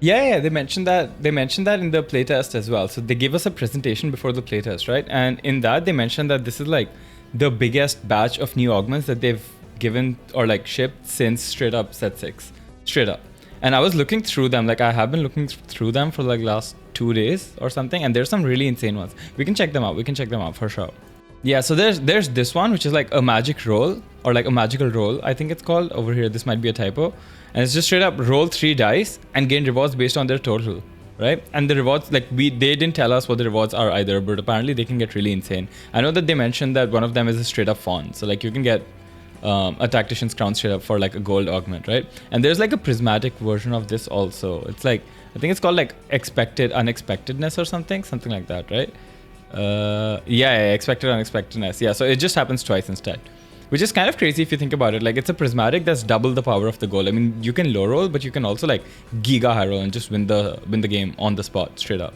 Yeah, they mentioned that. They mentioned that in the playtest as well. So they gave us a presentation before the playtest, right? And in that, they mentioned that this is like the biggest batch of new augments that they've given or like shipped since straight up set 6. Straight up. And I was looking through them. Like I have been looking through them for like last 2 days or something. And there's some really insane ones. We can check them out. We can check them out for sure. Yeah, so there's this one, which is like a magic roll or like a magical roll, I think it's called. Over here, this might be a typo. And it's just straight up roll 3 dice and gain rewards based on their total, right? And the rewards, like they didn't tell us what the rewards are either, but apparently they can get really insane. I know that they mentioned that one of them is a straight up fawn. So like you can get a tactician's crown straight up for like a gold augment, right? And there's like a prismatic version of this also. It's like, I think it's called like expected unexpectedness or something like that, right? Yeah, expected unexpectedness. Yeah, so it just happens twice instead, which is kind of crazy if you think about it. Like it's a prismatic that's double the power of the goal. I mean, you can low roll, but you can also like giga high roll and just win the game on the spot straight up.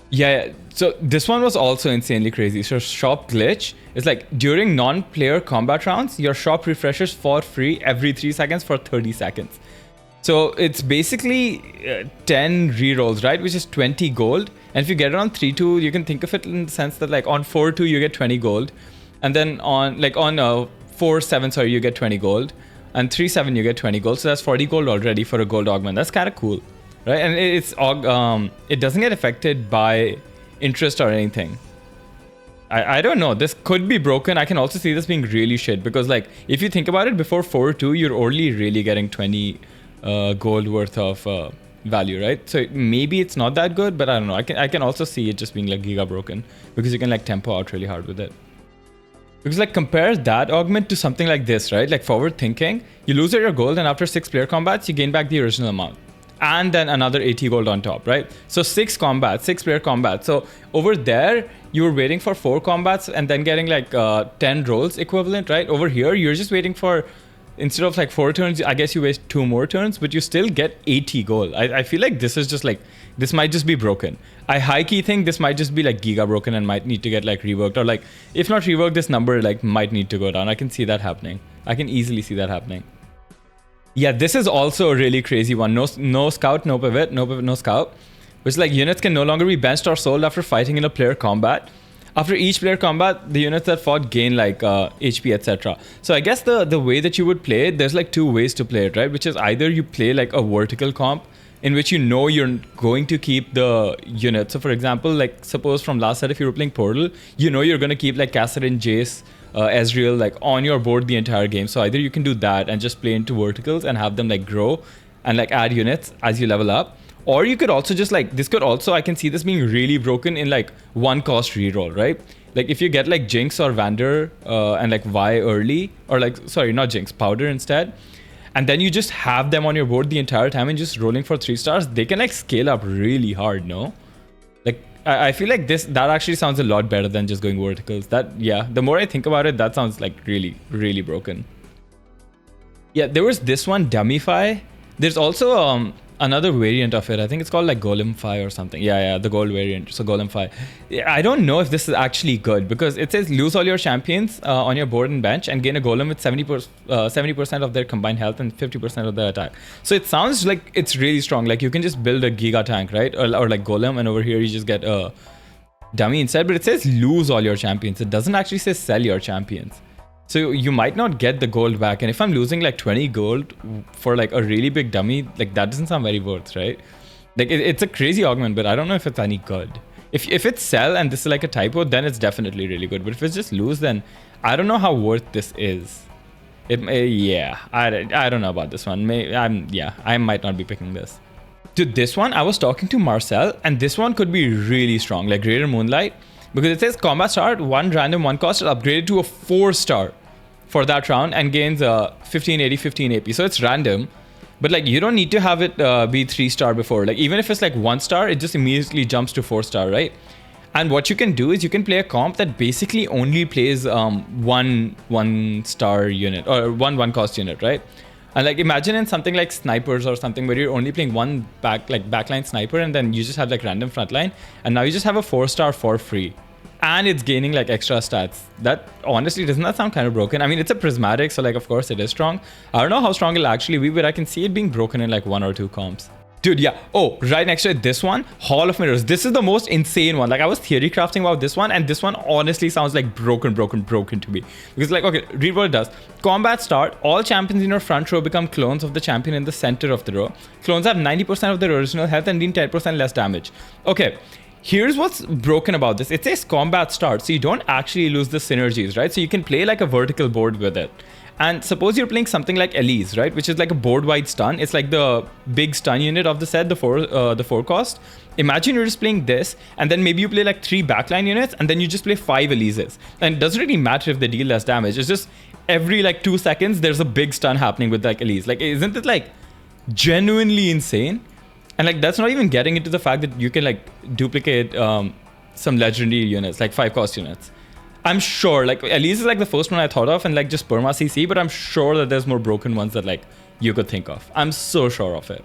Yeah, so this one was also insanely crazy. So shop glitch is like during non-player combat rounds, your shop refreshes for free every 3 seconds for 30 seconds. So it's basically 10 rerolls, right? Which is 20 gold. And if you get it on 3-2, you can think of it in the sense that like on 4-2, you get 20 gold. And then on 4-7, sorry, you get 20 gold. And 3-7, you get 20 gold. So that's 40 gold already for a gold augment. That's kind of cool, right? And it doesn't get affected by interest or anything. I don't know. This could be broken. I can also see this being really shit because like if you think about it, before 4-2, you're only really getting 20 gold worth of value, right? So maybe it's not that good, but I don't know. I can also see it just being like giga broken because you can like tempo out really hard with it. Because like compare that augment to something like this, right? Like forward thinking, you lose your gold and after 6 player combats, you gain back the original amount. And then another 80 gold on top, right? So 6 player combats. So over there, you were waiting for 4 combats and then getting like 10 rolls equivalent, right? Over here, you're just waiting for, instead of like 4 turns, I guess you waste 2 more turns, but you still get 80 gold. I feel like this is just like, this might just be broken. I high key think this might just be like giga broken and might need to get like reworked, or like, if not reworked, this number like might need to go down. I can see that happening. I can easily see that happening. Yeah, this is also a really crazy one. No scout, no pivot, no scout. Which like units can no longer be benched or sold after fighting in a player combat. After each player combat, the units that fought gain like HP, etc. So I guess the way that you would play it, there's like 2 ways to play it, right? Which is either you play like a vertical comp in which you know you're going to keep the unit. So for example, like suppose from last set, if you were playing Portal, you know you're going to keep like Kassadin, Jace, Ezreal like on your board the entire game. So either you can do that and just play into verticals and have them like grow and like add units as you level up. Or you could also just like, this could also, I can see this being really broken in like 1 cost reroll, right? Like if you get like Jinx or Vander and like Vi early, or like, sorry, not Jinx, Powder instead. And then you just have them on your board the entire time and just rolling for 3 stars, they can like scale up really hard, no? Like, I feel like that actually sounds a lot better than just going verticals. That, yeah, the more I think about it, that sounds like really, really broken. Yeah, there was this one, Dummyfy. There's also another variant of it. I think it's called like Golem F or something. Yeah, the gold variant. So Golem F. I don't know if this is actually good because it says lose all your champions on your board and bench and gain a golem with 70% of their combined health and 50% of their attack. So it sounds like it's really strong. Like you can just build a giga tank, right? Or like golem, and over here you just get a dummy instead. But it says lose all your champions. It doesn't actually say sell your champions. So you might not get the gold back. And if I'm losing like 20 gold for like a really big dummy, like that doesn't sound very worth, right? Like it's a crazy augment, but I don't know if it's any good. If it's sell and this is like a typo, then it's definitely really good. But if it's just lose, then I don't know how worth this is. Yeah, I don't know about this one. I might not be picking this. To this one, I was talking to Marcel, and this one could be really strong, like Greater Moonlight. Because it says combat start, 1 random 1 cost is upgraded to a 4-star for that round and gains 1580, 15 AP. So it's random, but like you don't need to have it be 3-star before. Like even if it's like 1 star, it just immediately jumps to 4-star, right? And what you can do is you can play a comp that basically only plays 1 star unit or 1 cost unit, right? And like imagine in something like snipers or something where you're only playing 1 backline sniper and then you just have like random frontline, and now you just have a 4-star for free. And it's gaining like extra stats. That honestly, doesn't that sound kind of broken? I mean, it's a prismatic, so like of course it is strong. I don't know how strong it'll actually be, but I can see it being broken in like 1 or 2 comps. Dude, yeah. Oh, right next to it, this one, Hall of Mirrors. This is the most insane one. Like, I was theory crafting about this one, and this one honestly sounds like broken to me. Because, like, okay, read what it does. Combat start. All champions in your front row become clones of the champion in the center of the row. Clones have 90% of their original health and deal 10% less damage. Okay. Here's what's broken about this. It says combat start, so you don't actually lose the synergies, right? So you can play like a vertical board with it. And suppose you're playing something like Elise, right? Which is like a board-wide stun. It's like the big stun unit of the set, the four cost. Imagine you're just playing this, and then maybe you play like 3 backline units, and then you just play 5 Elises. And it doesn't really matter if they deal less damage. It's just every like 2 seconds, there's a big stun happening with like Elise. Like, isn't it like genuinely insane? And like, that's not even getting into the fact that you can like duplicate some legendary units, like 5 cost units. I'm sure, like, Elise is like the first one I thought of, and like just perma CC, but I'm sure that there's more broken ones that like you could think of. I'm so sure of it.